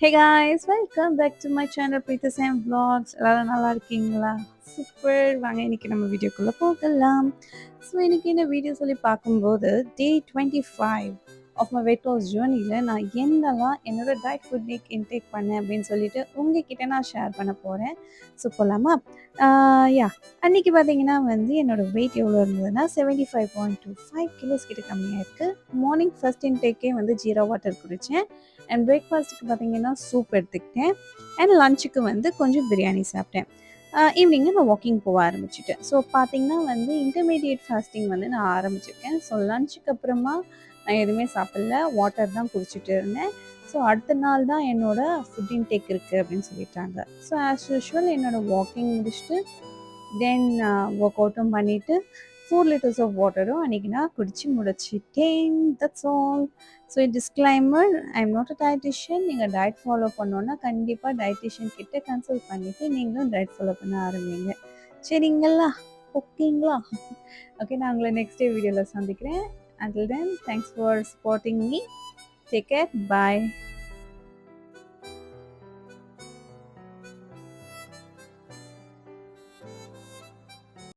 Hey guys, welcome back to my channel Preeta Sam Vlogs. எல்லாரும் நல்லா இருக்கீங்களா? Super. வாங்க இன்னைக்கு நம்ம வீடியோக்குள்ள போகலாம். ஸோ இன்னைக்கு என்ன வீடியோ சொல்லி பார்க்கும்போது டே 25 ஆஃப் மை வெயிட் லாஸ் ஜேர்னியில் நான் என்னெல்லாம் என்னோட டயட் ஃபுட் வீக் இன்டேக் பண்ணேன் அப்படின்னு சொல்லிட்டு உங்ககிட்ட நான் ஷேர் பண்ண போகிறேன். ஸோ போகலாமா? யா அன்றைக்கி பார்த்தீங்கன்னா என்னோட வெயிட் எவ்வளோ இருந்ததுன்னா 75.25 கிலோஸ் கிட்ட கம்மியாக இருக்குது. மார்னிங் ஃபர்ஸ்ட் இன்டேக்கே ஜீரோ வாட்டர் குடித்தேன். அண்ட் பிரேக்ஃபாஸ்ட்டுக்கு பார்த்தீங்கன்னா சூப் எடுத்துக்கிட்டேன். அண்ட் லஞ்சுக்கு கொஞ்சம் பிரியாணி சாப்பிட்டேன். ஈவினிங்கு நான் வாக்கிங் போக ஆரம்பிச்சுட்டேன். ஸோ பார்த்தீங்கன்னா இன்டர்மீடியேட் ஃபாஸ்டிங் நான் ஆரம்பிச்சிருக்கேன். ஸோ லஞ்சுக்கு அப்புறமா நான் எதுவுமே சாப்பிடல. வாட்டர் தான் குடிச்சிட்டு இருந்தேன். ஸோ அடுத்த நாள் தான் என்னோடய ஃபுட் இன்டேக் இருக்குது அப்படின்னு சொல்லிட்டாங்க. ஸோ ஆஸ் யூஷுவல் என்னோடய வாக்கிங் முடிச்சுட்டு தென் ஒர்க் அவுட்டும் பண்ணிவிட்டு 4 லிட்டர்ஸ் ஆஃப் வாட்டரும் அன்றைக்கி நான் குடித்து முடிச்சிட்டேன். That's all. So disclaimer, I am not a dietitian. நீங்கள் டயட் ஃபாலோ பண்ணோன்னா கண்டிப்பாக டயட்டிஷியன் கிட்ட கன்சல்ட் பண்ணிவிட்டு நீங்களும் டயட் ஃபாலோ பண்ண ஆரம்பிங்க. சரிங்களா? ஓகேங்களா? ஓகே, நான் உங்களை நெக்ஸ்ட் டே வீடியோவில் சந்திக்கிறேன். Until then, thanks for supporting me. Take care. Bye.